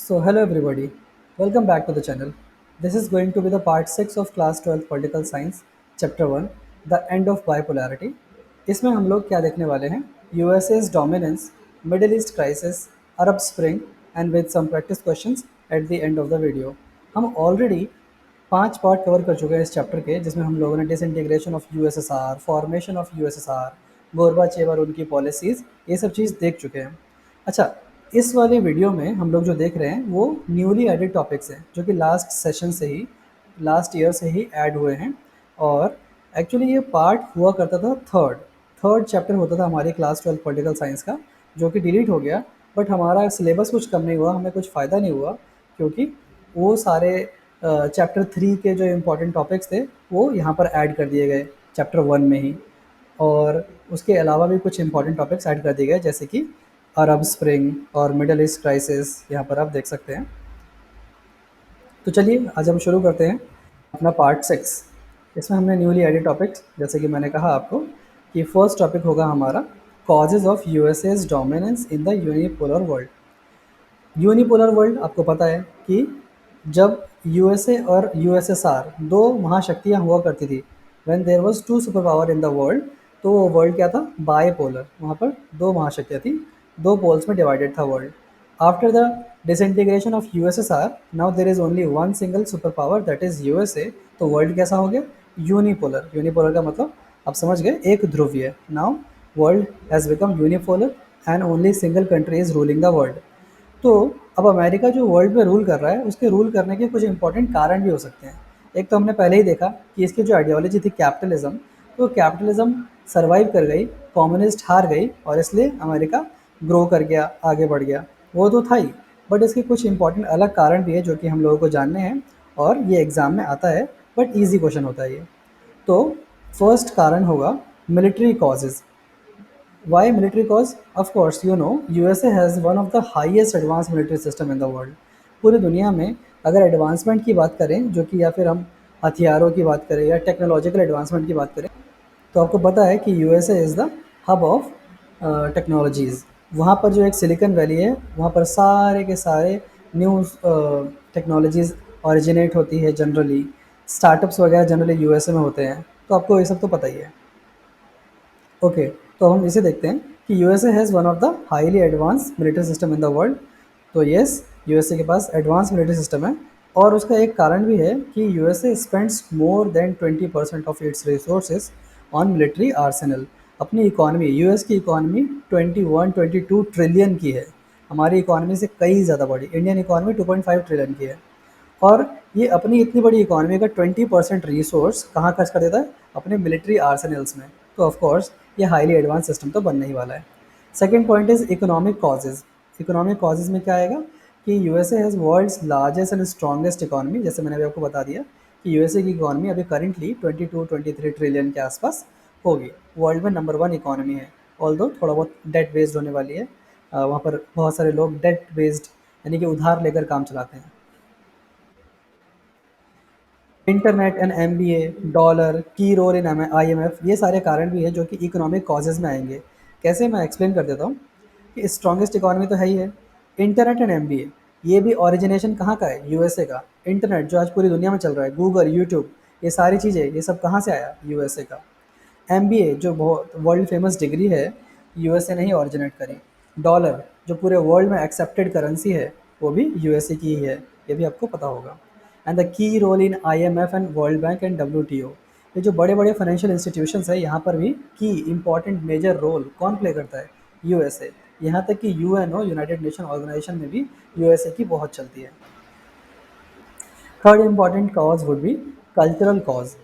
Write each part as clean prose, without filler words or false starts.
Hello everybody, welcome back to the channel. This is going to be the part 6 of class 12 Political Science, Chapter 1, The End of Bipolarity. इसमें हम लोग क्या देखने वाले हैं? USA's dominance, Middle East crisis, Arab Spring and with some practice questions at the end of the video. हम already 5 part cover कर चुके हैं इस चैप्टर के, जिसमें हम लोगों ने disintegration of USSR, formation of USSR, Gorbachev और उनकी पॉलिसीज़, ये सब चीज़ देख चुके हैं। अच्छा, इस वाले वीडियो में हम लोग जो देख रहे हैं वो न्यूली एडेड टॉपिक्स हैं, जो कि लास्ट सेशन से ही, लास्ट ईयर से ही ऐड हुए हैं। और एक्चुअली ये पार्ट हुआ करता था थर्ड थर्ड चैप्टर होता था हमारी क्लास 12 पॉलिटिकल साइंस का, जो कि डिलीट हो गया। बट हमारा सिलेबस कुछ कम नहीं हुआ, हमें कुछ फ़ायदा नहीं हुआ, क्योंकि वो सारे चैप्टर 3 के जो इम्पोर्टेंट टॉपिक्स थे वो यहाँ पर ऐड कर दिए गए चैप्टर 1 में ही। और उसके अलावा भी कुछ इंपॉर्टेंट टॉपिक्स ऐड कर दिए गए, जैसे कि अरब स्प्रिंग और मिडल ईस्ट क्राइसिस, यहाँ पर आप देख सकते हैं। तो चलिए आज हम शुरू करते हैं अपना पार्ट 6। इसमें हमने न्यूली एडेड टॉपिक्स, जैसे कि मैंने कहा आपको कि फर्स्ट टॉपिक होगा हमारा causes of USA's dominance in the unipolar world. Unipolar world आपको पता है कि जब यूएसए और यूएसएसआर दो महाशक्तियाँ हुआ करती थी, when there was two super power in the world, तो वो वर्ल्ड क्या था? बायपोलर। वहाँ पर दो महाशक्तियाँ थी, दो पोल्स में डिवाइडेड था world. After the disintegration of USSR, now there is only one single super power, that is USA. तो वर्ल्ड कैसा हो गया? यूनिपोलर। यूनिपोलर का मतलब आप समझ गए, एक ध्रुवीय। Now world has become unipolar and only single country is ruling the world. तो अब अमेरिका जो वर्ल्ड में रूल कर रहा है, उसके रूल करने के कुछ इंपॉर्टेंट कारण भी हो सकते हैं। एक तो हमने पहले ही देखा कि इसकी जो आइडियोलॉजी थी कैपिटलिज्म, तो कैपिटलिज्म सर्वाइव कर गई, कम्युनिस्ट हार गई, और इसलिए अमेरिका ग्रो कर गया, आगे बढ़ गया। वो तो था ही, बट इसके कुछ इंपॉर्टेंट अलग कारण भी है जो कि हम लोगों को जानने हैं, और ये एग्ज़ाम में आता है, बट ईजी क्वेश्चन होता है ये। तो फर्स्ट कारण होगा military causes. Why military cause? Of course, you know, USA has one of the highest advanced military system in the world. पूरी दुनिया में अगर एडवांसमेंट की बात करें, जो कि या फिर हम हथियारों की बात करें या टेक्नोलॉजिकल एडवांसमेंट की बात करें, तो आपको पता है कि USA is the hub of technologies. वहाँ पर जो एक सिलिकन वैली है, वहाँ पर सारे के सारे न्यू टेक्नोलॉजीज़ ओरिजिनेट होती है। जनरली स्टार्टअप्स वगैरह जनरली यूएसए में होते हैं, तो आपको ये सब तो पता ही है। ओके, तो हम इसे देखते हैं कि USA has one of the highly advance military system in the world. तो यस, यूएसए के पास एडवांस मिलिट्री सिस्टम है, और उसका एक कारण भी है कि USA spends more than 20% of its resources on military Arsenal. अपनी इकॉनमी, यूएस की इकॉनमी 21-22 ट्रिलियन की है। हमारी इकॉनमी से कई ज़्यादा बड़ी, इंडियन इकॉनमी 2.5 ट्रिलियन की है। और ये अपनी इतनी बड़ी इकॉनमी का 20% रिसोर्स कहाँ खर्च कर देता है? अपने मिलिट्री आर्सेनल्स में। तो ऑफ कोर्स ये हाईली एडवांस सिस्टम तो बनने ही वाला है। Second point is economic causes. Economic causes में क्या आएगा कि USA has world's largest and strongest economy. जैसे मैंने अभी आपको बता दिया कि यूएसए की इकॉनमी अभी करेंटली 22-23 ट्रिलियन के आसपास होगी। वर्ल्ड में नंबर 1 इकॉनमी है, ऑल्दो थोड़ा बहुत डेट बेस्ड होने वाली है। वहाँ पर बहुत सारे लोग डेट बेस्ड, यानी कि उधार लेकर काम चलाते हैं। इंटरनेट एंड एमबीए, डॉलर की रोल इन आईएमएफ, ये सारे कारण भी हैं जो कि इकोनॉमिक कॉजेज़ में आएंगे। कैसे, मैं एक्सप्लेन कर देता हूँ कि स्ट्रॉन्गेस्ट इकोनॉमी तो है ही है। इंटरनेट एंड एमबीए, ये भी ओरिजिनेशन कहाँ का है? यूएसए का। इंटरनेट जो आज पूरी दुनिया में चल रहा है, गूगल, यूट्यूब, ये सारी चीज़ें, ये सब कहाँ से आया? यूएसए का। एमबीए जो बहुत वर्ल्ड फेमस डिग्री है, यूएसए ने ही ऑरिजिनेट करी। डॉलर जो पूरे वर्ल्ड में एक्सेप्टेड करेंसी है, वो भी यूएसए की ही है, ये भी आपको पता होगा। And the key role in IMF and World Bank and WTO, ये जो बड़े बड़े फाइनेंशियल इंस्टीट्यूशंस है, यहाँ पर भी की इंपॉर्टेंट मेजर रोल कौन प्ले करता है? यूएसए। यहाँ तक कि यूएनओ, यूनाइटेड नेशन ऑर्गेनाइजेशन में भी यूएसए की बहुत चलती है। Third important cause would be cultural cause.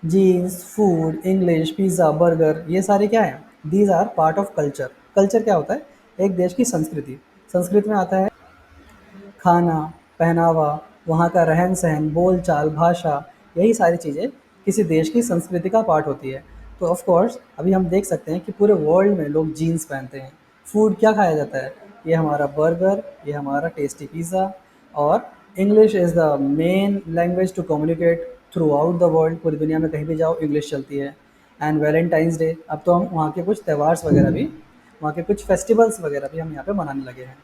Jeans, food, English, pizza, burger, ये सारे क्या हैं? These are part of culture. Culture क्या होता है? एक देश की संस्कृति। संस्कृति में आता है खाना, पहनावा, वहाँ का रहन सहन, बोल चाल, भाषा, यही सारी चीज़ें किसी देश की संस्कृति का पार्ट होती है। तो ऑफ कोर्स अभी हम देख सकते हैं कि पूरे वर्ल्ड में लोग जीन्स पहनते हैं। फूड क्या खाया जाता है? ये हमारा बर्गर, ये हमारा टेस्टी पिज़्ज़ा। और English is the main language to communicate throughout the world. पूरी दुनिया में कहीं भी जाओ इंग्लिश चलती है। एंड वैलेंटाइंस डे, अब तो हम वहाँ के कुछ त्यौहार वगैरह भी, वहाँ के कुछ फेस्टिवल्स वगैरह भी हम यहाँ पे मनाने लगे हैं।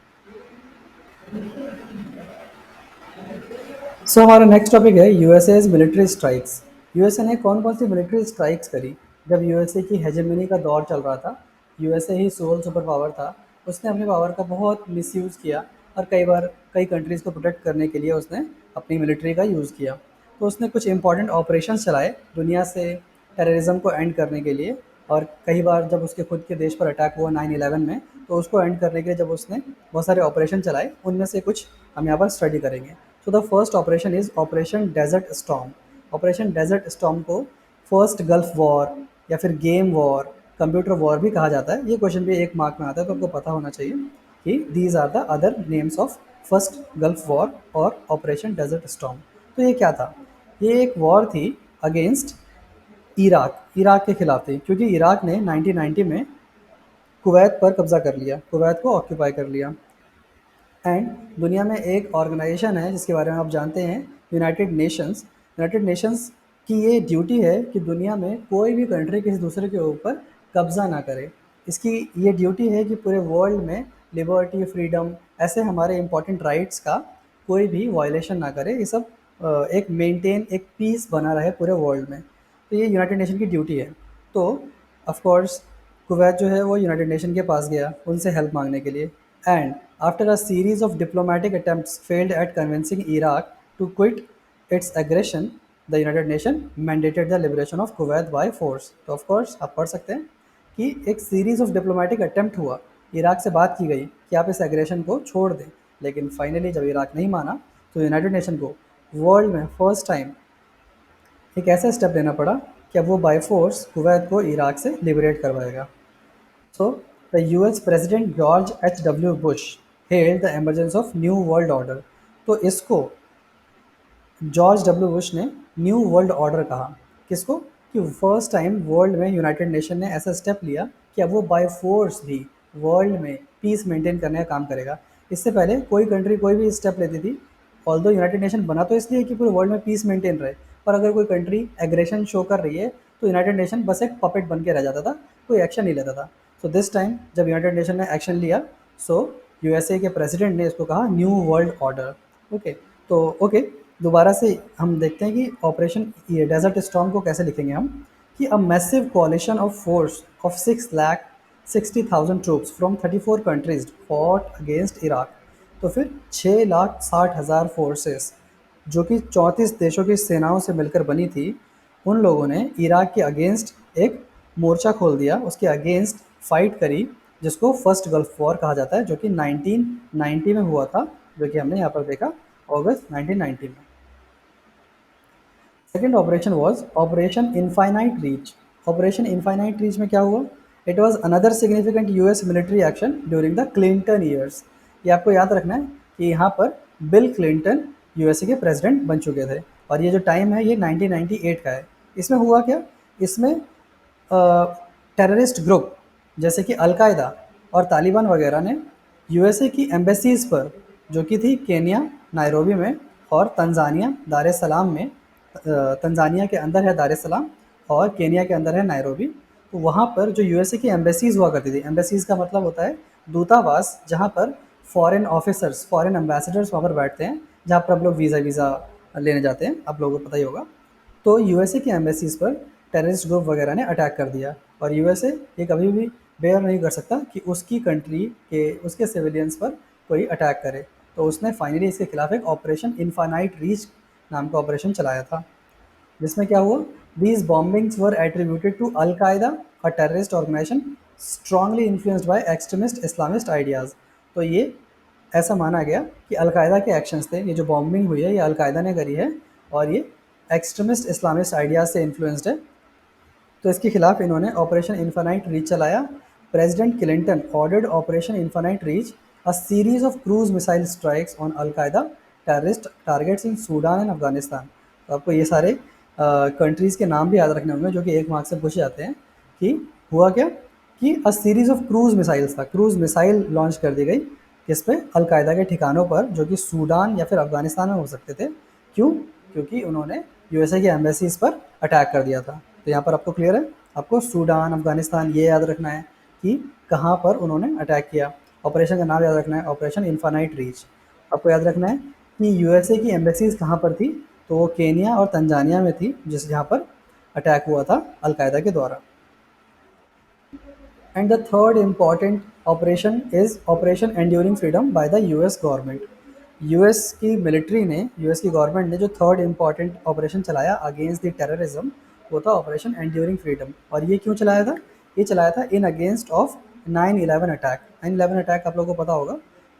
सो हमारा नेक्स्ट टॉपिक है यूएसए's मिलिट्री स्ट्राइक्स। यूएसए ने कौन कौन सी मिलिट्री स्ट्राइक्स करी जब यूएसए की हेजेमनी का दौर चल रहा था। यूएसए ही सोल सुपर पावर था। उसने अपने पावर का बहुत मिसयूज़ किया और कई बार कई कंट्रीज़ को प्रोटेक्ट करने के लिए उसने अपनी मिलिट्री का यूज़ किया। तो उसने कुछ इंपॉर्टेंट ऑपरेशंस चलाए दुनिया से टेररिज्म को एंड करने के लिए। और कई बार जब उसके खुद के देश पर अटैक हुआ 9/11 में, तो उसको एंड करने के लिए जब उसने बहुत सारे ऑपरेशन चलाए, उनमें से कुछ हम यहाँ पर स्टडी करेंगे। So the first operation is Operation Desert Storm. Operation Desert Storm को फर्स्ट गल्फ वॉर या फिर गेम वॉर, कंप्यूटर वॉर भी कहा जाता है। ये क्वेश्चन भी एक मार्क में आता है, तो आपको पता होना चाहिए कि these are the other names of first Gulf War और ऑपरेशन डेजर्ट स्टॉर्म। तो ये क्या था? ये एक वॉर थी अगेंस्ट इराक के खिलाफ थी, क्योंकि इराक ने 1990 में कुवैत पर कब्जा कर लिया, कुवैत को ऑक्यूपाई कर लिया। एंड दुनिया में एक ऑर्गेनाइजेशन है जिसके बारे में आप जानते हैं, यूनाइटेड नेशंस। यूनाइटेड नेशंस की ये ड्यूटी है कि दुनिया में कोई भी कंट्री किसी दूसरे के ऊपर कब्जा ना करे। इसकी ये ड्यूटी है कि पूरे वर्ल्ड में लिबर्टी, फ्रीडम, ऐसे हमारे इंपॉर्टेंट राइट्स का कोई भी वायलेशन ना करे। ये सब एक मेंटेन, एक पीस बना रहे पूरे वर्ल्ड में। तो ये यूनाइटेड नेशन की ड्यूटी है। तो ऑफ कोर्स कुवैत जो है वो यूनाइटेड नेशन के पास गया उनसे हेल्प मांगने के लिए। And after a series of diplomatic attempts failed at convincing Iraq to quit its aggression, the United Nation mandated the liberation of Kuwait by force. तो ऑफ कोर्स आप पढ़ सकते हैं कि एक सीरीज ऑफ डिप्लोमेटिक अटेम्प्ट हुआ, Iraq से बात की गई कि आप इस एग्रेशन को छोड़ दें, लेकिन फाइनली जब इराक नहीं माना, तो यूनाइटेड नेशन को वर्ल्ड में फर्स्ट टाइम एक ऐसा स्टेप लेना पड़ा कि अब वो बाय फोर्स कुवैत को इराक से लिबरेट करवाएगा। So the US president George H.W. Bush held the emergence of new world order. तो इसको जॉर्ज डब्ल्यू बुश ने न्यू वर्ल्ड ऑर्डर कहा। किसको? कि फर्स्ट टाइम वर्ल्ड में यूनाइटेड नेशन ने ऐसा स्टेप लिया कि अब वो बाय फोर्स भी वर्ल्ड में पीस मेंटेन करने का काम करेगा। इससे पहले कोई कंट्री कोई भी स्टेप लेती थी, ऑल्दो यूनाइटेड नेशन बना तो इसलिए कि पूरे वर्ल्ड में पीस मेंटेन रहे, पर अगर कोई कंट्री एग्रेशन शो कर रही है तो यूनाइटेड नेशन बस एक पपेट बन के रह जाता था, कोई एक्शन नहीं लेता था। सो दिस टाइम जब यूनाइटेड नेशन ने एक्शन लिया, सो यूएसए के प्रेसिडेंट ने इसको कहा न्यू वर्ल्ड ऑर्डर। ओके, तो ओके, दोबारा से हम देखते हैं कि ऑपरेशन ये डेजर्ट स्टॉर्म को कैसे लिखेंगे हम। कि a massive कोalition of force of 6,60,000 troops from 34 countries fought against Iraq. तो फिर 6,60,000 फोर्सेस जो कि 34 देशों की सेनाओं से मिलकर बनी थी, उन लोगों ने इराक के अगेंस्ट एक मोर्चा खोल दिया, उसके अगेंस्ट फाइट करी, जिसको फर्स्ट गल्फ वॉर कहा जाता है, जो कि 1990 में हुआ था, जो कि हमने यहाँ पर देखा अगस्त 1990 में। Second operation was operation infinite reach. Operation infinite reach में क्या हुआ? It was another significant US military action during the Clinton years. ये आपको याद रखना है कि यहाँ पर बिल क्लिंटन यूएसए के प्रेसिडेंट बन चुके थे, और ये जो टाइम है ये 1998 का है। इसमें हुआ क्या? इसमें टेररिस्ट ग्रुप जैसे कि अलकायदा और तालिबान वगैरह ने यूएसए की एम्बेसीज़ पर, जो कि थी केन्या नायरोबी में और तंजानिया दार एस सलाम में, तंजानिया के अंदर है दार एस सलाम और केन्या के अंदर है नायरोबी। तो वहाँ पर जो यूएसए की एम्बेसीज़ हुआ करती थी, एम्बेसीज़ का मतलब होता है दूतावास, जहाँ पर फॉरेन ऑफिसर्स, फॉरेन एम्बेसडर्स वहाँ पर बैठते हैं, जहाँ पर आप लोग वीज़ा लेने जाते हैं, आप लोगों को पता ही होगा। तो यूएसए की एम्बेसीज़ पर टेररिस्ट ग्रुप वगैरह ने अटैक कर दिया, और यूएसए ये कभी भी बेयर नहीं कर सकता कि उसकी कंट्री के उसके सिविलियंस पर कोई अटैक करे। तो उसने फाइनली इसके खिलाफ एक ऑपरेशन इनफाइनाइट रीच नाम का ऑपरेशन चलाया था, जिसमें क्या हुआ? These bombings were attributed to al Qaeda, a terrorist organisation strongly influenced by extremist Islamist ideas. तो ये ऐसा माना गया कि अलकायदा के एक्शंस थे, ये जो बॉम्बिंग हुई है ये अलकायदा ने करी है, और ये एक्सट्रीमिस्ट इस्लामिस्ट आइडियाज़ से इन्फ्लुएंस्ड है। तो इसके खिलाफ इन्होंने ऑपरेशन इन्फानाइट रीच चलाया। President Clinton ordered operation infinite reach, a series of cruise missile strikes on al Qaeda terrorist targets in Sudan and Afghanistan. तो आपको ये सारे कंट्रीज़ के नाम भी याद रखने होंगे, जो कि एक मार्क्स से पूछे जाते हैं। कि हुआ क्या कि अ सीरीज ऑफ क्रूज मिसाइल्स था, क्रूज मिसाइल लॉन्च कर दी गई किस पे? अलकायदा के ठिकानों पर, जो कि सूडान या फिर अफगानिस्तान में हो सकते थे। क्यों? क्योंकि उन्होंने यूएसए की एम्बेसीज पर अटैक कर दिया था। तो यहाँ पर आपको क्लियर है, आपको सूडान, अफगानिस्तान ये याद रखना है कि कहाँ पर उन्होंने अटैक किया। ऑपरेशन का नाम याद रखना है, ऑपरेशन इन्फानाइट रीच। आपको याद रखना है कि यूएसए की एम्बेसीज कहाँ पर थी, तो वो केनिया और तंजानिया में थी, जहाँ पर अटैक हुआ था अलकायदा के द्वारा। And the third important operation is Operation Enduring Freedom by the US government. US की मिलिट्री ने, यूएस की गवर्नमेंट ने जो थर्ड इम्पॉर्टेंट ऑपरेशन चलाया अगेंस्ट द टेररिज्म, वो था ऑपरेशन एंड्यूरिंग फ्रीडम। और ये क्यों चलाया था? ये चलाया था in against of 9/11 attack. 9/11 attack आप लोगों को पता होगा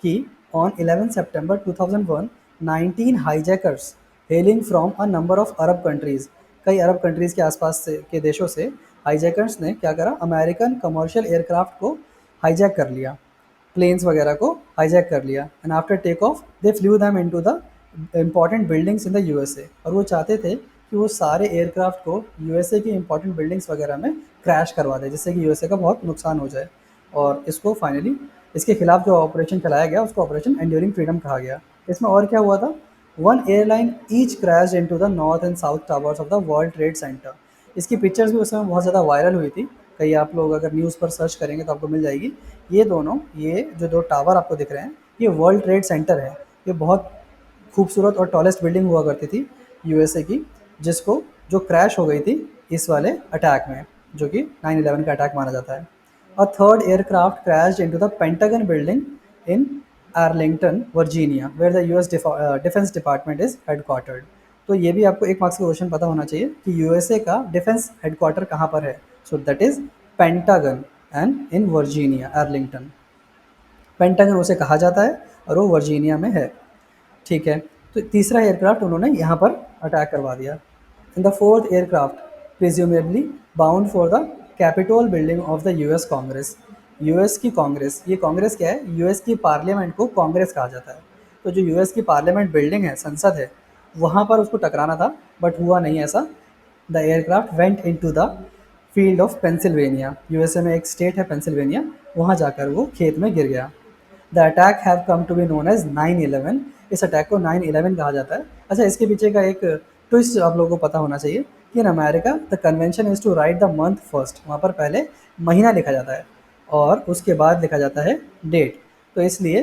कि on 11 September 2001 19 hijackers hailing from a number of Arab countries, कई अरब कंट्रीज़ के आसपास से के देशों से हाईजैकर्स ने क्या करा, अमेरिकन कमर्शियल एयरक्राफ्ट को हाईजैक कर लिया, प्लेन्स वगैरह को हाईजैक कर लिया। And after take off they flew them into the important buildings in the USA. और वो चाहते थे कि वो सारे एयरक्राफ्ट को यूएसए की इंपॉर्टेंट बिल्डिंग्स वगैरह में क्रैश करवा दें, जिससे कि यूएसए का बहुत नुकसान हो जाए। और इसको फाइनली, इसके खिलाफ जो ऑपरेशन चलाया गया उसको ऑपरेशन एंड्यूरिंग फ्रीडम कहा गया। इसमें और क्या हुआ था, one airline each crash into the north and south towers of the world trade centre. इसकी पिक्चर्स भी उस समय बहुत ज़्यादा वायरल हुई थी, कहीं आप लोग अगर न्यूज़ पर सर्च करेंगे तो आपको मिल जाएगी। ये दोनों, ये जो दो टावर आपको दिख रहे हैं, ये वर्ल्ड ट्रेड सेंटर है। ये बहुत खूबसूरत और टॉलेस्ट बिल्डिंग हुआ करती थी यूएसए की, जिसको जो क्रैश हो गई थी इस वाले अटैक में, जो कि 9/11 का अटैक माना जाता है। A third aircraft crashed into the Pentagon building in Arlington, Virginia, where the US Defense Department is headquartered. तो ये भी आपको एक मार्क्स का क्वेश्चन पता होना चाहिए कि यूएसए का डिफेंस हेडक्वार्टर कहाँ पर है। So that is pentagon and in Virginia, Arlington. Pentagon उसे कहा जाता है और वो वर्जीनिया में है। ठीक है, तो तीसरा एयरक्राफ्ट उन्होंने यहाँ पर अटैक करवा दिया। In the fourth aircraft presumably bound for the Capitol building of the US Congress. US की कांग्रेस, ये कांग्रेस क्या है, यूएस की पार्लियामेंट को कांग्रेस कहा जाता है। तो जो यूएस की पार्लियामेंट बिल्डिंग है, संसद है, वहाँ पर उसको टकराना था, बट हुआ नहीं ऐसा। The aircraft went into the field of Pennsylvania, USA में एक स्टेट है पेंसिल्वेनिया, वहाँ जाकर वो खेत में गिर गया। The attack have come to be known as 9/11। इस अटैक को 9/11 कहा जाता है। अच्छा, इसके पीछे का एक ट्विस्ट आप लोगों को पता होना चाहिए कि in America the convention is to write the month first. वहाँ पर पहले महीना लिखा जाता है और उसके बाद लिखा जाता है डेट। तो इसलिए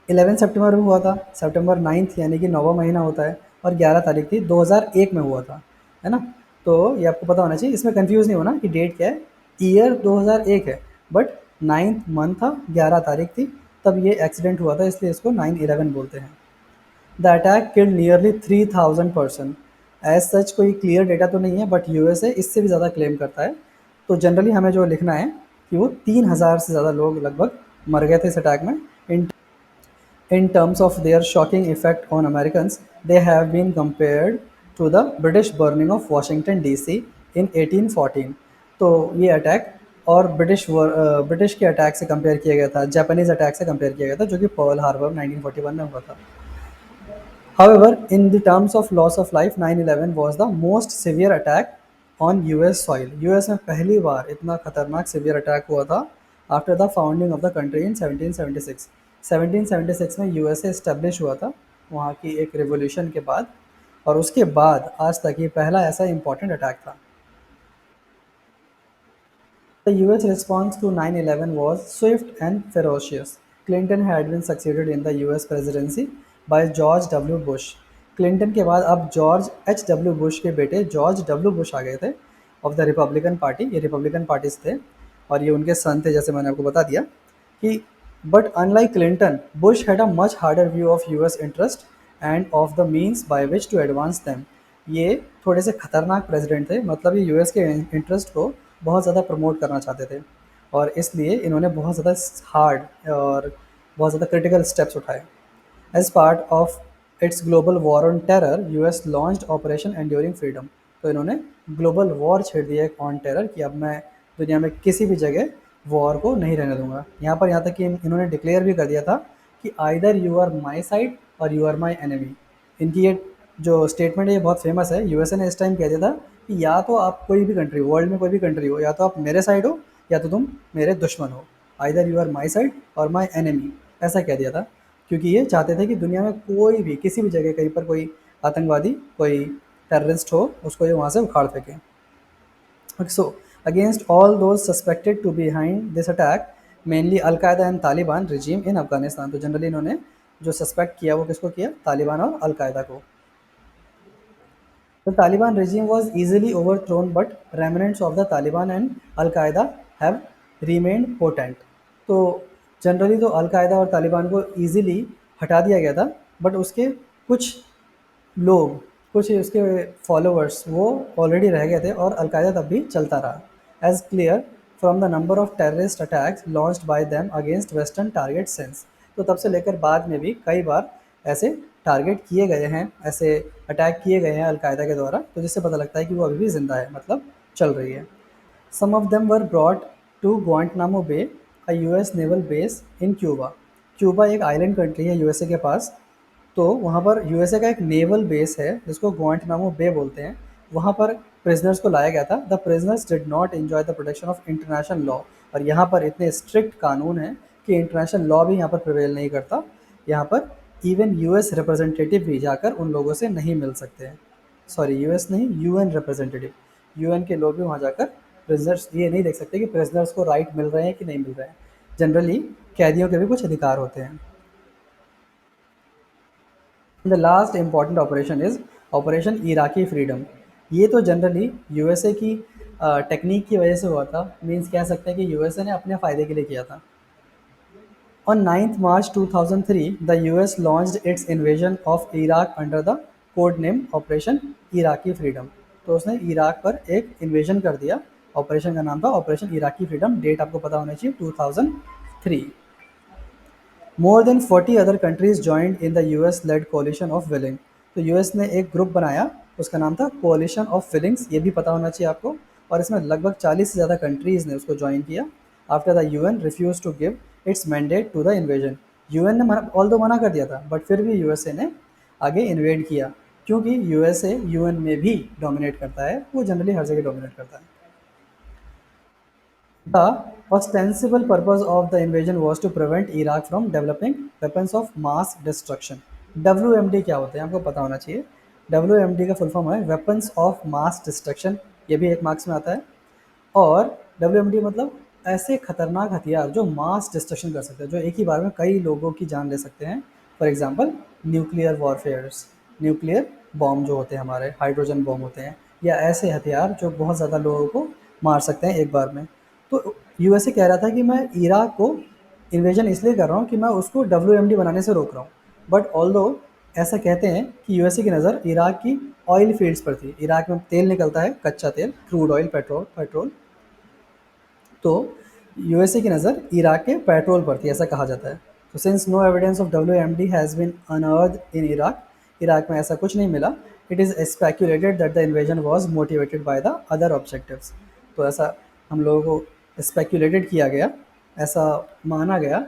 11 सितंबर में हुआ था, सितंबर 9th यानी कि 9वां महीना होता है, और 11 तारीख थी 2001 में हुआ था, है ना। तो ये आपको पता होना चाहिए, इसमें कंफ्यूज नहीं होना कि डेट क्या है। ईयर 2001 है, बट 9th मंथ था, 11 तारीख थी, तब ये एक्सीडेंट हुआ था, इसलिए इसको 9/11 बोलते हैं। The attack killed nearly 3000 person. As such कोई क्लियर डेटा तो नहीं है, बट यूएसए इससे भी ज़्यादा क्लेम करता है। तो जनरली हमें जो लिखना है कि वो 3000 से ज़्यादा लोग लगभग मर गए थे इस अटैक में। In terms of their shocking effect on Americans, they have been compared to the British burning of Washington DC in 1814। तो ये अटैक और ब्रिटिश के अटैक से कंपेयर किया गया था, जापानीज अटैक से कंपेयर किया गया था, जो कि पर्ल हार्बर 1941 में हुआ था। However, in the terms of loss of life, 9/11 was the most severe attack on US soil। US में पहली बार इतना खतरनाक सिवियर अटैक हुआ था after the founding of the country in 1776। 1776 में यूएसए इस्टेब्लिश हुआ था, वहाँ की एक रिवोल्यूशन के बाद, और उसके बाद आज तक ये पहला ऐसा इंपॉर्टेंट अटैक था। The US response to 9/11 was swift and ferocious. Clinton had been succeeded in the US presidency by George W. Bush। Clinton के बाद अब जॉर्ज H. W. बुश के बेटे जॉर्ज डब्ल्यू बुश आ गए थे, ऑफ द रिपब्लिकन पार्टी। ये Republican parties थे और ये उनके सन थे, जैसे मैंने आपको बता दिया कि, but unlike Clinton, Bush had a much harder view of US interest and of the means by which to advance them. ये थोड़े से खतरनाक प्रेसिडेंट थे, मतलब ये यूएस के इंटरेस्ट को बहुत ज़्यादा प्रमोट करना चाहते थे, और इसलिए इन्होंने बहुत ज़्यादा हार्ड और बहुत ज़्यादा क्रिटिकल स्टेप्स उठाए। As part of its global war on terror, US launched operation enduring freedom. तो इन्होंने ग्लोबल वॉर छेड़ दिया एक ऑन टेरर कि अब मैं दुनिया में किसी भी जगह वॉर को नहीं रहने दूंगा। यहाँ तक कि इन्होंने डिक्लेयर भी कर दिया था कि either you are my side or you are my enemy. इनकी ये जो स्टेटमेंट है ये बहुत फेमस है। यूएसए ने इस टाइम कह दिया था कि या तो आप कोई भी कंट्री, वर्ल्ड में कोई भी कंट्री हो, या तो आप मेरे साइड हो या तो तुम मेरे दुश्मन हो। Either you are my side or my enemy, ऐसा कह दिया था, क्योंकि ये चाहते थे कि दुनिया में कोई भी किसी भी जगह कहीं पर कोई आतंकवादी, कोई टेररिस्ट हो, उसको ये वहाँ से उखाड़ फेंकें। So, against all those suspected to be behind this attack, mainly Al Qaeda and Taliban regime in Afghanistan। तो जनरली इन्होंने जो सस्पेक्ट किया वो किसको किया, तालिबान और अलकायदा को। The Taliban regime was easily overthrown, but remnants of the Taliban and Al Qaeda have remained potent. तो जनरली तो अल कायदा और तालिबान को ईजिली हटा दिया गया था, बट उसके कुछ लोग, कुछ उसके फॉलोअर्स वो ऑलरेडी रह गए थे और अलकायदा तब भी चलता रहा, as clear from the number of terrorist attacks launched by them against western target since. तो तब से लेकर बाद में भी कई बार ऐसे टारगेट किए गए हैं, ऐसे अटैक किए गए हैं अलकायदा के द्वारा, तो जिससे पता लगता है कि वो अभी भी ज़िंदा है, मतलब चल रही है। Some of them were brought to Guantanamo Bay, a US naval base in Cuba. Cuba एक आइलैंड कंट्री है यूएसए के पास, तो वहाँ पर यूएसए का एक नेवल बेस है जिसको ग्वांटनामो बे बोलते हैं। वहाँ पर प्रिजनर्स को लाया गया था। The prisoners did not enjoy the protection of international law, और यहाँ पर इतने स्ट्रिक्ट कानून हैं कि इंटरनेशनल लॉ भी यहाँ पर प्रिवेल नहीं करता। यहाँ पर इवन यूएस रिप्रेजेंटेटिव भी जाकर उन लोगों से नहीं मिल सकते हैं। सॉरी, यूएस नहीं, यूएन रिप्रेजेंटेटिव, यूएन के लोग भी वहाँ जाकर प्रिजनर्स ये नहीं देख सकते कि प्रिजनर्स को राइट मिल रहे हैं कि नहीं मिल रहे हैं। जनरली कैदियों के भी कुछ अधिकार होते हैं। The last important operation is operation Iraqi freedom. ये तो जनरली यूएसए की टेक्निक की वजह से हुआ था, मीन्स कह सकते हैं कि यूएसए ने अपने फ़ायदे के लिए किया था। On 9th March 2003, the US launched its invasion of Iraq under the code name Operation Iraqi Freedom। तो उसने इराक पर एक इन्वेजन कर दिया, ऑपरेशन का नाम था ऑपरेशन इराकी फ्रीडम। डेट आपको पता होना चाहिए, 2003। More than 40 other countries joined in the US lead collision of willing. तो यूएस ने एक ग्रुप बनाया, उसका नाम था कोलिशन ऑफ विलिंग्स, ये भी पता होना चाहिए आपको। और इसमें लगभग 40 से ज़्यादा कंट्रीज़ ने उसको ज्वाइन किया। After the UN refuse to give its mandate to the invasion. UN ने मना कर दिया था, बट फिर भी यूएसए ने आगे इन्वेड किया, क्योंकि यूएसए यूएन में भी डोमिनेट करता है, वो जनरली हर जगह डोमिनेट करता है। The ostensible purpose of the invasion was to prevent Iraq from developing weapons of mass destruction। WMD क्या होते हैं आपको पता होना चाहिए। WMD का फुल फॉर्म है वेपन्स ऑफ मास डिस्ट्रक्शन, ये भी एक मार्क्स में आता है। और WMD मतलब ऐसे खतरनाक हथियार जो मास डिस्ट्रक्शन कर सकते हैं, जो एक ही बार में कई लोगों की जान ले सकते हैं। For example nuclear warfares, nuclear bomb जो होते हैं हमारे, हाइड्रोजन बॉम्ब होते हैं, या ऐसे हथियार जो बहुत ज़्यादा लोगों को मार सकते हैं एक बार में। तो यूएसए कह रहा था कि मैं इराक को इन्वेजन इसलिए कर रहा हूँ कि मैं उसको WMD बनाने से रोक रहा हूँ। बट ऑल्दो ऐसा कहते हैं कि यूएसए की नज़र इराक की ऑयल फील्ड्स पर थी। इराक में तेल निकलता है, कच्चा तेल, क्रूड ऑयल, पेट्रोल। तो यूएसए की नज़र इराक के पेट्रोल पर थी, ऐसा कहा जाता है। तो since no evidence of WMD has been unearth in Iraq, Iraq में ऐसा कुछ नहीं मिला। It is speculated that the invasion was motivated by the other objectives. तो ऐसा हम लोगों को स्पेक्यूलेटेड किया गया, ऐसा माना गया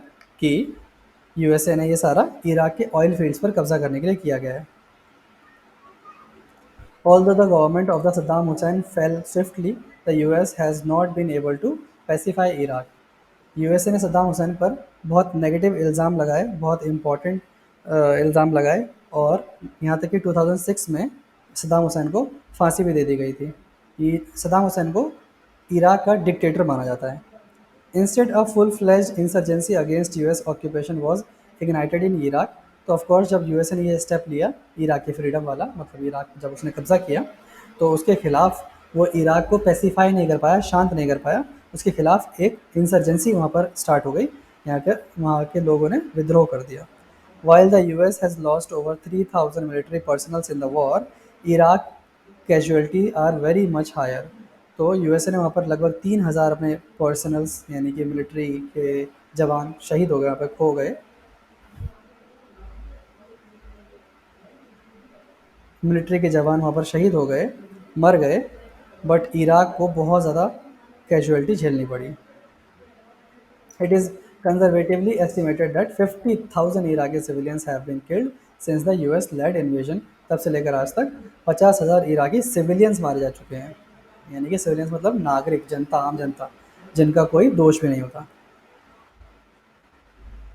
कि यूएसए ने ये सारा इराक के ऑयल फील्ड्स पर कब्जा करने के लिए किया गया है। Although the government of the Saddam Hussein fell swiftly, the US has not been able to pacify Iraq। USA ने सद्दाम हुसैन पर बहुत नेगेटिव इल्ज़ाम लगाए, बहुत इम्पोर्टेंट इल्ज़ाम लगाए, और यहाँ तक कि 2006 में सद्दाम हुसैन को फांसी भी दे दी गई थी। ये सद्दाम हुसैन को इराक का डिक्टेटर माना जाता है। Instead, a full-fledged insurgency against US occupation was ignited in Iraq। तो ऑफ कोर्स जब यूएसए ने ये स्टेप लिया इराक की फ्रीडम वाला, मतलब इराक जब उसने कब्जा किया, तो उसके खिलाफ वो इराक को पैसिफाई नहीं कर पाया, शांत नहीं कर पाया। उसके खिलाफ एक इंसर्जेंसी वहाँ पर स्टार्ट हो गई, यहाँ के वहाँ के लोगों ने विद्रोह कर दिया। While the US has lost over 3,000 military personnel in the war, Iraq casualty are very much higher। तो यूएसए ने वहाँ पर लगभग 3,000 अपने पर्सनल्स यानी कि मिलिट्री के जवान शहीद हो गए, वहाँ पर खो गए, मिलिट्री के जवान वहाँ पर शहीद हो गए, मर गए। बट इराक को बहुत ज़्यादा कैजुअलिटी झेलनी पड़ी। It is conservatively estimated that 50,000 Iraqi civilians have been killed since the US led invasion. तब से लेकर आज तक 50,000 इराकी सिविलियंस मारे जा चुके हैं, यानी कि सिविलियंस मतलब नागरिक, जनता, आम जनता, जिनका कोई दोष भी नहीं होता।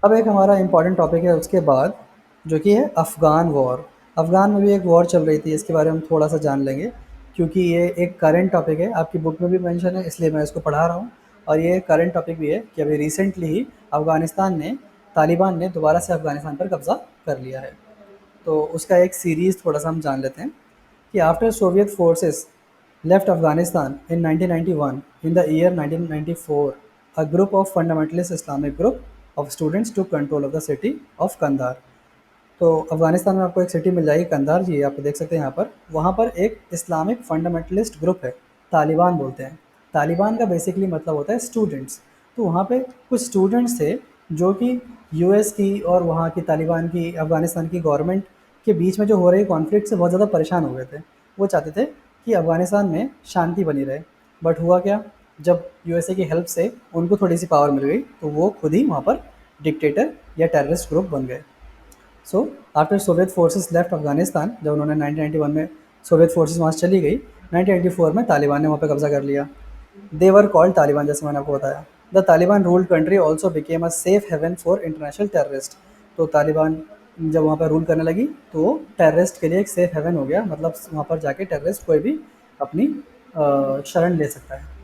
अब एक हमारा इम्पॉर्टेंट टॉपिक है उसके बाद, जो कि है अफ़गान वॉर। अफ़गान में भी एक वॉर चल रही थी, इसके बारे में हम थोड़ा सा जान लेंगे, क्योंकि ये एक करंट टॉपिक है, आपकी बुक में भी मेंशन है, इसलिए मैं इसको पढ़ा रहा हूँ। और ये करंट टॉपिक भी है कि अभी रिसेंटली ही अफ़गानिस्तान ने तालिबान ने दोबारा से अफ़गानिस्तान पर कब्ज़ा कर लिया है। तो उसका एक सीरीज़ थोड़ा-सा हम जान लेते हैं कि after Soviet forces left Afghanistan in 1991, in the year 1994, a group of fundamentalist Islamic group of students took control of the city of Kandahar. तो अफ़गानिस्तान में आपको एक सिटी मिल जाएगी कंधार, जी आप देख सकते हैं यहाँ पर। वहाँ पर एक इस्लामिक फंडामेंटलिस्ट ग्रुप है, तालिबान बोलते हैं। तालिबान का बेसिकली मतलब होता है स्टूडेंट्स। तो वहाँ पे कुछ स्टूडेंट्स थे जो कि यूएस की और वहाँ की तालिबान की, अफ़गानिस्तान की गवर्नमेंट के बीच में जो हो रहे कॉन्फ्लिक्ट से बहुत ज़्यादा परेशान हो गए थे। वो चाहते थे कि अफ़गानिस्तान में शांति बनी रहे। बट हुआ क्या, जब यूएसए की हेल्प से उनको थोड़ी सी पावर मिल गई तो वो खुद ही वहाँ पर डिक्टेटर या टेररिस्ट ग्रुप बन गए। So after Soviet forces left Afghanistan, जब उन्होंने 1991 में सोवियत फोर्सेस वहाँ से चली गई, 1984 में तालिबान ने वहाँ पे कब्जा कर लिया। देवर कॉल्ड तालिबान, जैसे मैंने आपको बताया। The Taliban ruled country also became a safe haven for international terrorist. तो तालिबान जब वहाँ पर रूल करने लगी तो वो टेररिस्ट के लिए एक सेफ हेवन हो गया, मतलब वहाँ पर जाके टेररिस्ट कोई भी अपनी शरण ले सकता है।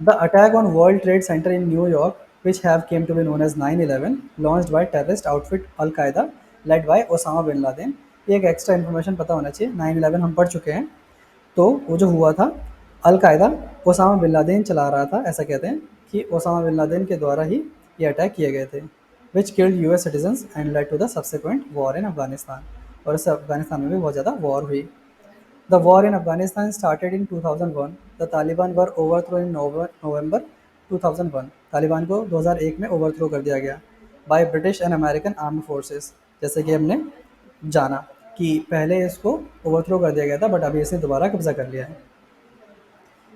The attack on World Trade Center in New York, which have came to be known as 9/11, launched by terrorist outfit Al Qaeda, led by Osama bin Laden। ये एक एक्स्ट्रा इन्फॉर्मेशन पता होना चाहिए, 9/11 हम पढ़ चुके हैं। तो वो जो हुआ था, अल कायदा ओसामा बिन लादेन चला रहा था, ऐसा कहते हैं कि ओसामा बिन लादेन के द्वारा ही ये अटैक किए गए थे, which killed US citizens and led to the subsequent war in Afghanistan. और इससे अफगानिस्तान में भी बहुत ज़्यादा वॉर हुई। The war in Afghanistan started in 2001. The Taliban were overthrown in November 2001। Taliban को 2001 में ओवरथ्रो कर दिया गया by British and American armed forces. जैसे कि हमने जाना कि पहले इसको ओवरथ्रो कर दिया गया था, बट अभी इसने दोबारा कब्जा कर लिया है।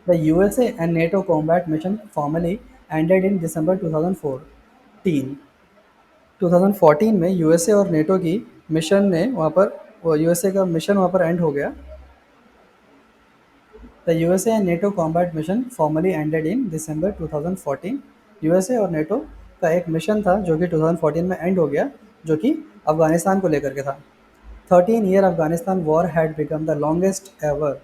The USA and NATO combat mission formally ended in December 2014। 2014 में यूएसए और नेटो की मिशन ने वहाँ पर, यूएसए का मिशन वहाँ पर एंड हो गया। The USA and NATO combat mission formally ended in December 2014। USA और नेटो का एक मिशन था जो कि 2014 में एंड हो गया, जो कि अफगानिस्तान को लेकर के था। 13 year Afghanistan war had become the longest ever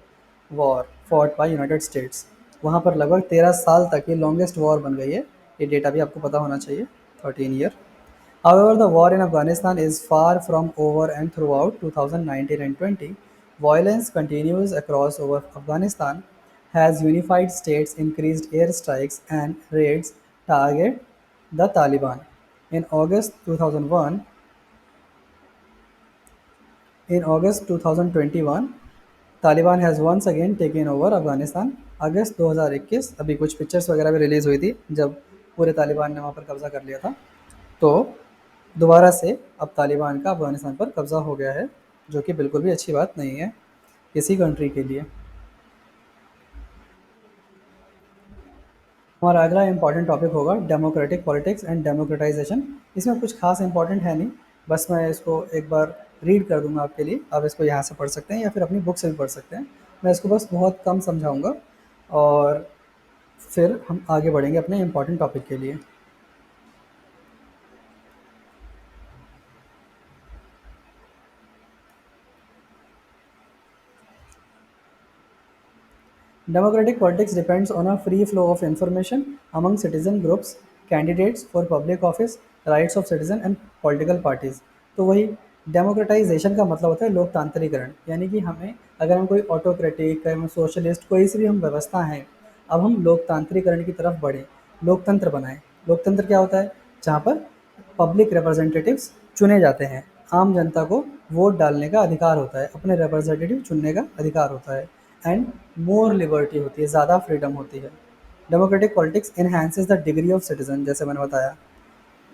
war fought by United States. वहाँ पर लगभग 13 साल तक ये लॉन्गेस्ट वॉर बन गई है। ये डेटा भी आपको पता होना चाहिए, 13 year. However, the war in Afghanistan is far from over, and throughout 2019 and 20, violence continues across over Afghanistan as unified states increased airstrikes and raids target the Taliban. In August 2001, in August 2021, Taliban has once again taken over Afghanistan. अगस्त 2021 अभी कुछ pictures वगैरह भी release हुई थी जब पूरे तालिबान ने वहाँ पर कब्ज़ा कर लिया था। तो दोबारा से अब तालिबान का अफ़गानिस्तान पर कब्ज़ा हो गया है, जो कि बिल्कुल भी अच्छी बात नहीं है किसी कंट्री के लिए। हमारा अगला इंपॉर्टेंट टॉपिक होगा डेमोक्रेटिक पॉलिटिक्स एंड डेमोक्रेटाइजेशन। इसमें कुछ खास इंपॉर्टेंट है नहीं, बस मैं इसको एक बार रीड कर दूंगा आपके लिए। आप इसको यहाँ से पढ़ सकते हैं या फिर अपनी बुक से भी पढ़ सकते हैं। मैं इसको बस बहुत कम समझाऊंगा और फिर हम आगे बढ़ेंगे अपने इंपॉर्टेंट टॉपिक के लिए। Democratic politics depends on a free flow of information among citizen groups, candidates for public office, rights of citizen and political parties। तो वही डेमोक्रेटाइजेशन का मतलब होता है लोकतांत्रिकरण, यानी कि हमें अगर हम कोई ऑटोक्रेटिक, हम सोशलिस्ट, कोई सी भी हम व्यवस्था हैं, अब हम लोकतांत्रिकरण की तरफ बढ़ें, लोकतंत्र बनाएं। लोकतंत्र क्या होता है? जहाँ पर पब्लिक रिप्रेजेंटेटिव्स चुने जाते हैं, आम जनता को वोट डालने का अधिकार होता है, अपने रिप्रेजेंटेटिव चुनने का अधिकार होता है, एंड मोर लिबर्टी होती है, ज़्यादा फ्रीडम होती है। Democratic politics enhances the degree of citizen, जैसे मैंने बताया।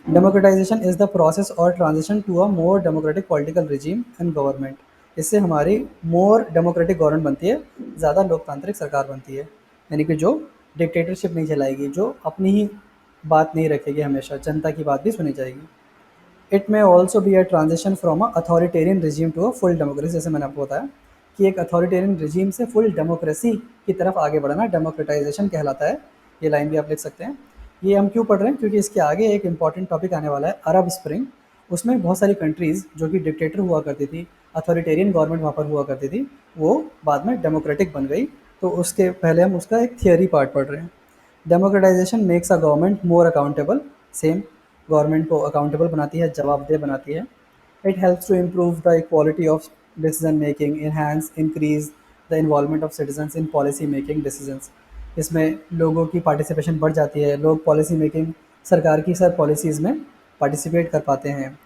डेमोक्रेटाइजेशन इज़ द प्रोसेस और transition to a more democratic political regime and government. इससे हमारी मोर डेमोक्रेटिक गवर्नमेंट बनती है, ज़्यादा लोकतांत्रिक सरकार बनती है, यानी कि जो डिक्टेटरशिप नहीं चलाएगी, जो अपनी ही बात नहीं रखेगी, हमेशा जनता की बात भी सुनी जाएगी। It may also be a transition from a authoritarian regime to a full democracy. जैसे मैंने आपको बताया कि एक अथॉरिटेरियन रिजीम से फुल डेमोक्रेसी की तरफ आगे बढ़ना डेमोक्रेटाइजेशन कहलाता है। ये लाइन भी आप लिख सकते हैं। ये हम क्यों पढ़ रहे हैं? क्योंकि इसके आगे एक इंपॉर्टेंट टॉपिक आने वाला है, अरब स्प्रिंग। उसमें बहुत सारी कंट्रीज़ जो कि डिक्टेटर हुआ करती थी, अथॉरिटेरियन गवर्नमेंट वहाँ पर हुआ करती थी, वो बाद में डेमोक्रेटिक बन गई। तो उसके पहले हम उसका एक थियोरी पार्ट पढ़ रहे हैं। Democratization makes a government more accountable. Same government को अकाउंटेबल बनाती है, जवाबदेह बनाती है। It helps to improve the quality of decision making, enhance increase the involvement of citizens in policy making decisions. इसमें लोगों की पार्टिसिपेशन बढ़ जाती है, लोग पॉलिसी मेकिंग, सरकार की सर पॉलिसीज़ में पार्टिसिपेट कर पाते हैं।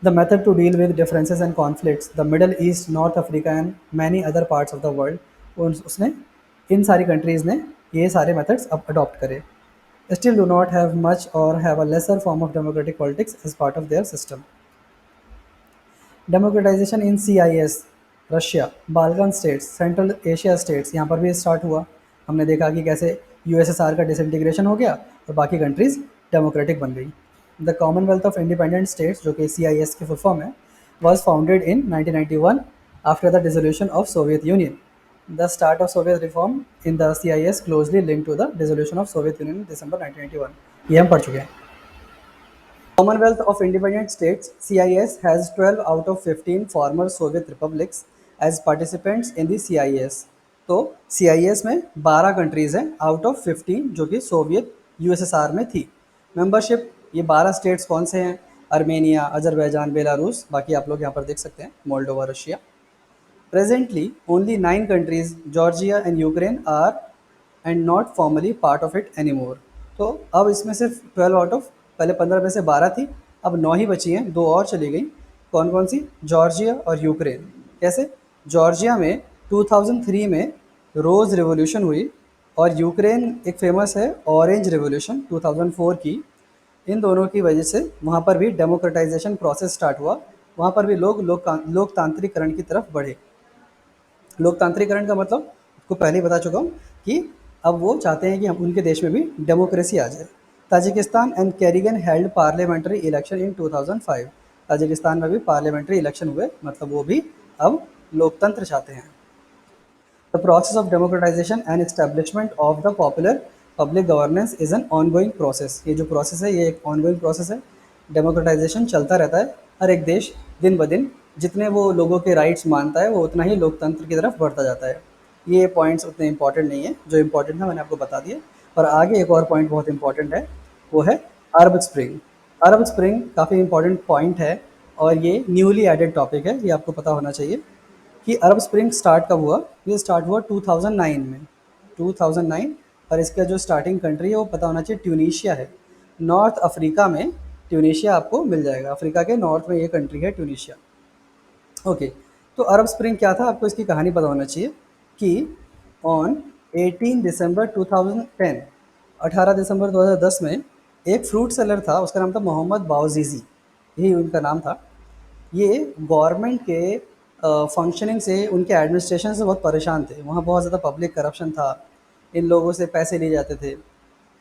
The method to deal with differences and conflicts, the Middle East, North Africa and many other parts of the world, उसने इन सारी कंट्रीज़ ने ये सारे मेथड्स अब अडॉप्ट करे। Still do not have much or have a lesser form of democratic politics as part of their system. Democratisation in CIS, Russia, Balkan states, central Asia states, यहाँ पर भी स्टार्ट हुआ। हमने देखा कि कैसे USSR का डिसइंटीग्रेशन हो गया और बाकी कंट्रीज़ डेमोक्रेटिक बन गई। The Commonwealth of independent states, जो कि CIS की फुल फॉर्म है, was founded in 1991 after the dissolution of Soviet Union. The start of Soviet reform in the CIS closely linked to the dissolution of Soviet Union in December 1991. ये हम पढ़ चुके हैं। Commonwealth of Independent States (CIS) has 12 out of 15 former Soviet republics as participants in the CIS. तो CIS में 12 countries हैं out of 15 जो कि सोवियत USSR में थी। मेंबरशिप, ये 12 स्टेट्स कौन से हैं? अर्मेनिया, अजरबैजान, बेलारूस, बाकी आप लोग यहाँ पर देख सकते हैं, Moldova, Russia. Presently, only 9 countries, Georgia and Ukraine, are and not formally part of it anymore. तो अब इसमें सिर्फ 12 आउट ऑफ, पहले 15 में से 12 थी, अब 9 ही बची हैं, 2 और चली गई। कौन कौन सी? जॉर्जिया और यूक्रेन। कैसे? जॉर्जिया में 2003 में रोज़ रिवॉल्यूशन हुई और यूक्रेन एक फेमस है ऑरेंज रिवॉल्यूशन 2004 की। इन दोनों की वजह से वहाँ पर भी डेमोक्रेटाइजेशन प्रोसेस स्टार्ट हुआ, वहाँ पर भी लोग लोकतांत्रिकरण की तरफ बढ़े। लोकतांत्रिकरण का मतलब आपको पहले ही बता चुका हूँ कि अब वो चाहते हैं कि हम उनके देश में भी डेमोक्रेसी आ जाए। Tajikistan and Kyrgyzstan held parliamentary election in 2005। Tajikistan में भी पार्लियामेंट्री इलेक्शन हुए, मतलब वो भी अब लोकतंत्र चाहते हैं। The process of democratisation and establishment of the popular public governance is an ongoing process. ये जो प्रोसेस है ये एक ऑनगोइंग प्रोसेस है। डेमोक्रेटाइजेशन चलता रहता है, हर एक देश दिन ब दिन जितने वो लोगों के राइट्स मानता है वो उतना ही लोकतंत्र की तरफ बढ़ता जाता है। ये पॉइंट्स उतने इंपॉर्टेंट नहीं है, जो इंपॉर्टेंट है मैंने आपको बता दिया। और आगे एक और पॉइंट बहुत इंपॉर्टेंट है, वो है अरब स्प्रिंग। अरब स्प्रिंग काफ़ी इंपॉर्टेंट पॉइंट है और ये न्यूली एडेड टॉपिक है, ये आपको पता होना चाहिए कि अरब स्प्रिंग स्टार्ट कब हुआ। ये स्टार्ट हुआ 2009 में, 2009। और इसका जो स्टार्टिंग कंट्री है वो पता होना चाहिए, ट्यूनीशिया है। नॉर्थ अफ्रीका में ट्यूनीशिया आपको मिल जाएगा, अफ्रीका के नॉर्थ में ये कंट्री है ट्यूनीशिया। ओके, तो अरब स्प्रिंग क्या था आपको इसकी कहानी पता होना चाहिए कि ऑन 18 दिसंबर 2010, 18 दिसंबर 2010 में एक फ्रूट सेलर था, उसका नाम था मोहम्मद बाउजीज़ी, यही उनका नाम था। ये गवर्नमेंट के फंक्शनिंग से, उनके एडमिनिस्ट्रेशन से बहुत परेशान थे। वहाँ बहुत ज़्यादा पब्लिक करप्शन था, इन लोगों से पैसे लिए जाते थे।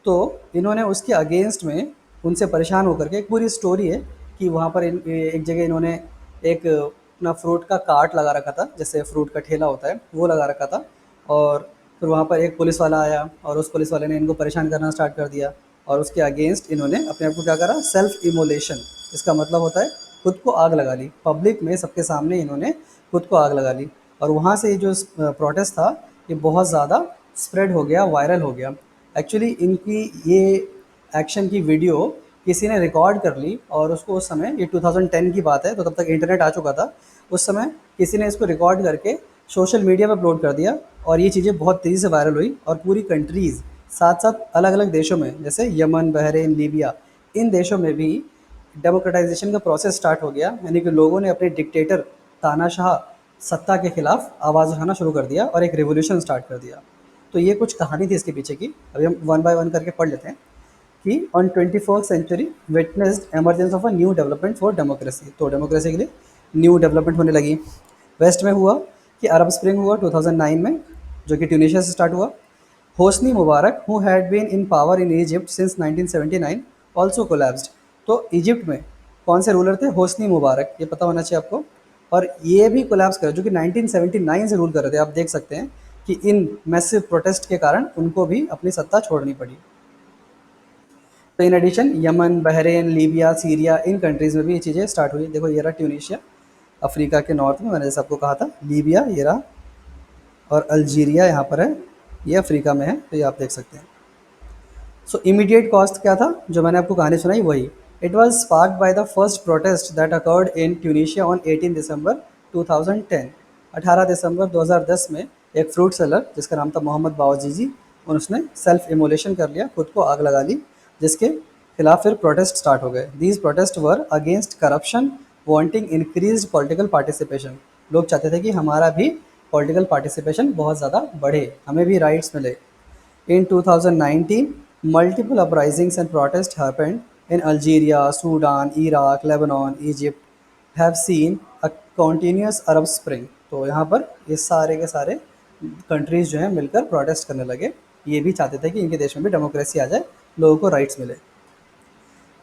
तो इन्होंने उसके अगेंस्ट में उनसे परेशान होकर के, एक पूरी स्टोरी है कि वहाँ पर एक जगह इन्होंने एक अपना फ्रूट का कार्ट लगा रखा था, जैसे फ्रूट का ठेला होता है वो लगा रखा था। और फिर वहाँ पर एक पुलिस वाला आया और उस पुलिस वाले ने इनको परेशान करना स्टार्ट कर दिया और उसके अगेंस्ट इन्होंने अपने आप को क्या करा, सेल्फ इमोलेशन। इसका मतलब होता है खुद को आग लगा ली, पब्लिक में सबके सामने इन्होंने खुद को आग लगा ली। और वहाँ से ये जो प्रोटेस्ट था ये बहुत ज़्यादा स्प्रेड हो गया, वायरल हो गया। एक्चुअली इनकी ये एक्शन की वीडियो किसी ने रिकॉर्ड कर ली और उसको उस समय, ये 2010 की बात है तो तब तक इंटरनेट आ चुका था, उस समय किसी ने इसको रिकॉर्ड करके सोशल मीडिया पर अपलोड कर दिया और ये चीज़ें बहुत तेज़ी से वायरल हुई। और पूरी कंट्रीज़ साथ साथ अलग अलग देशों में, जैसे यमन, बहरीन, लीबिया, इन देशों में भी डेमोक्रेटाइजेशन का प्रोसेस स्टार्ट हो गया। यानी कि लोगों ने अपने डिक्टेटर, तानाशाह सत्ता के खिलाफ आवाज़ उठाना शुरू कर दिया और एक रिवोल्यूशन स्टार्ट कर दिया। तो ये कुछ कहानी थी इसके पीछे की, अभी हम वन बाय वन करके पढ़ लेते हैं कि on 21st century witnessed emergence of a new development for democracy. तो डेमोक्रेसी के लिए न्यू डेवलपमेंट होने लगी। वेस्ट में हुआ कि अरब स्प्रिंग हुआ 2009 में, जो कि ट्यूनीशिया से स्टार्ट हुआ। Hosni Mubarak, who had been in power in Egypt since 1979, also collapsed. तो इजिप्ट में कौन से रूलर थे? होस्नी मुबारक, ये पता होना चाहिए आपको। और ये भी कोलैप्स करे, जो कि 1979 से रूल कर रहे थे। आप देख सकते हैं कि इन मैसिव प्रोटेस्ट के कारण उनको भी अपनी सत्ता छोड़नी पड़ी। तो in addition Yemen, Bahrain, Libya, Syria, in countries में भी ये चीज़ें स्टार्ट हुई। देखो ये रहा ट्यूनीशिया, अफ्रीका के नॉर्थ में, मैंने जैसे आपको कहा था। लीबिया ये रहा, और अल्जीरिया यहाँ पर है, ये अफ्रीका में है, तो ये आप देख सकते हैं। सो इमीडिएट कॉस्ट क्या था, जो मैंने आपको कहानी सुनाई वही। It was sparked by the first protest that occurred in Tunisia on 18 December 2010. 18 दिसंबर 2010 में एक फ्रूट सेलर जिसका नाम था मोहम्मद बावजीजी, और उसने सेल्फ इमोलेशन कर लिया, खुद को आग लगा ली, जिसके खिलाफ फिर प्रोटेस्ट स्टार्ट हो गए। These protest were against corruption, wanting increased political participation. लोग चाहते थे कि हमारा भी पॉलिटिकल पार्टिसिपेशन बहुत ज़्यादा बढ़े, हमें भी राइट्स मिले। In 2019, multiple uprisings and protests happened in Algeria, Sudan, Iraq, Lebanon, Egypt have seen a continuous Arab Spring। तो यहाँ पर ये सारे के सारे कंट्रीज़ जो हैं मिलकर प्रोटेस्ट करने लगे। ये भी चाहते थे कि इनके देश में भी डेमोक्रेसी आ जाए, लोगों को राइट्स मिले।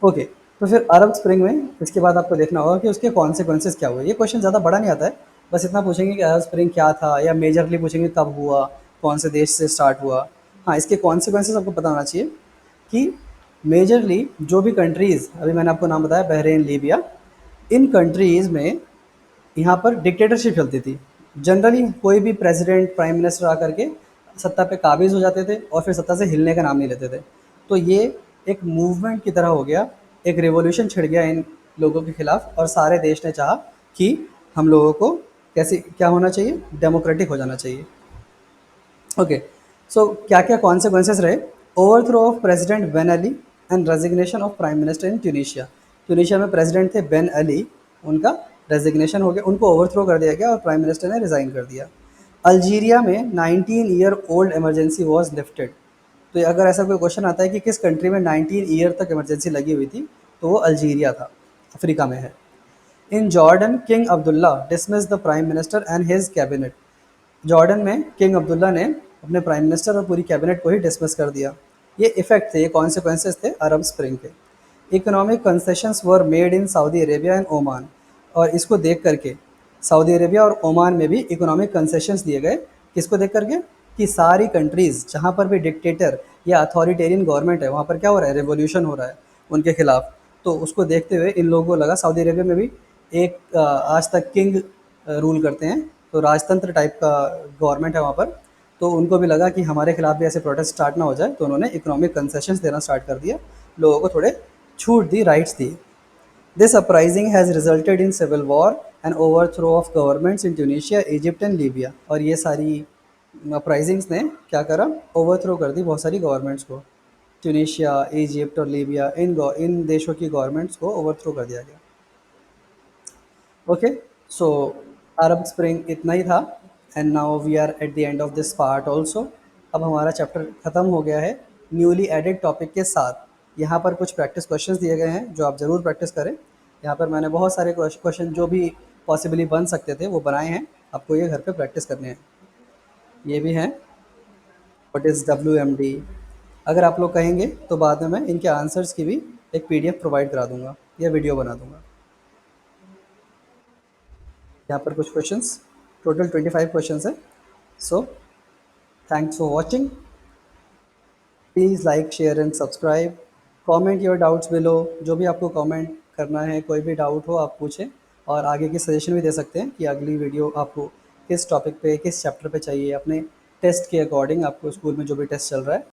ओके, तो फिर अरब स्प्रिंग में इसके बाद आपको देखना होगा कि उसके कॉन्सिक्वेंसेस क्या हुए। ये क्वेश्चन ज़्यादा बड़ा नहीं आता है, बस इतना पूछेंगे कि अरब स्प्रिंग क्या था, या मेजरली पूछेंगे कब हुआ, कौन से देश से स्टार्ट हुआ। हाँ, इसके कॉन्सिक्वेंसेस आपको पता होना चाहिए कि मेजरली जो भी कंट्रीज़ अभी मैंने आपको नाम बताया, बहरीन, लीबिया, इन कंट्रीज़ में यहाँ पर डिक्टेटरशिप चलती थी। जनरली कोई भी प्रेसिडेंट, प्राइम मिनिस्टर आकर के सत्ता पे काबिज़ हो जाते थे और फिर सत्ता से हिलने का नाम नहीं लेते थे। तो ये एक मूवमेंट की तरह हो गया, एक रिवॉल्यूशन छिड़ गया इन लोगों के खिलाफ, और सारे देश ने चाहा कि हम लोगों को कैसे क्या होना चाहिए, डेमोक्रेटिक हो जाना चाहिए। ओके, सो क्या क्या कॉन्सिक्वेंसेस रहे। Overthrow of president Ben Ali and resignation of prime minister in Tunisia. Tunisia में प्रेसिडेंट थे बेन अली, उनका रेजिग्नेशन हो गया, उनको ओवरथ्रो कर दिया गया और प्राइम मिनिस्टर ने रिज़ाइन कर दिया। अल्जीरिया में 19 year old emergency was lifted. तो अगर ऐसा कोई क्वेश्चन आता है कि किस कंट्री में 19 ईयर तक इमरजेंसी लगी हुई थी, तो वो अल्जीरिया था, अफ्रीका में है। In Jordan, king Abdullah dismiss the prime minister and his cabinet. Jordan में किंग अब्दुल्ला ने अपने प्राइम मिनिस्टर और पूरी कैबिनेट को ही डिसमिस कर दिया। ये इफेक्ट थे, ये कॉन्सिक्वेंसेस थे अरब स्प्रिंग के। Economic concessions were made in Saudi Arabia and Oman. और इसको देख करके सऊदी अरेबिया और ओमान में भी इकोनॉमिक कंसेशंस दिए गए। किसको देख करके? कि सारी कंट्रीज़ जहाँ पर भी डिक्टेटर या अथॉरिटेरियन गवर्नमेंट है, वहाँ पर क्या हो रहा है, रेवोल्यूशन हो रहा है उनके खिलाफ। तो उसको देखते हुए इन लोगों को लगा, सऊदी अरेबिया में भी एक आज तक किंग रूल करते हैं, तो राजतंत्र टाइप का गवर्नमेंट है वहाँ पर। तो उनको भी लगा कि हमारे खिलाफ भी ऐसे प्रोटेस्ट स्टार्ट ना हो जाए, तो उन्होंने इकोनॉमिक कंसेशंस देना स्टार्ट कर दिया, लोगों को थोड़े छूट दी, राइट्स दी। This uprising has resulted in civil war and overthrow of governments in Tunisia, Egypt and Libya. और ये सारी अपराइजिंग्स ने क्या करा, ओवरथ्रो कर दी बहुत सारी गवर्नमेंट्स को। ट्यूनीशिया, इजिप्ट और लीबिया, इन देशों की गवर्नमेंट्स को ओवरथ्रो कर दिया गया। ओके, सो अरब स्प्रिंग इतना ही था, and now we are at the end of this part also. अब हमारा चैप्टर ख़त्म हो गया है न्यूली एडेड टॉपिक के साथ। यहाँ पर कुछ प्रैक्टिस क्वेश्चंस दिए गए हैं जो आप ज़रूर प्रैक्टिस करें। यहाँ पर मैंने बहुत सारे क्वेश्चन जो भी पॉसिबली बन सकते थे वो बनाए हैं, आपको ये घर पे प्रैक्टिस करने हैं। ये भी हैं, व्हाट इज़ WMD। अगर आप लोग कहेंगे तो बाद में मैं इनके आंसर्स की भी एक PDF प्रोवाइड करा दूँगा या वीडियो बना दूँगा। यहाँ पर कुछ क्वेश्चंस, टोटल 25 क्वेश्चंस है। So thanks for watching. Please like, share and subscribe. Comment your doubts below. जो भी आपको कमेंट करना है, कोई भी डाउट हो आप पूछें, और आगे की सजेशन भी दे सकते हैं कि अगली वीडियो आपको किस टॉपिक पे, किस चैप्टर पे चाहिए, अपने टेस्ट के अकॉर्डिंग, आपको स्कूल में जो भी टेस्ट चल रहा है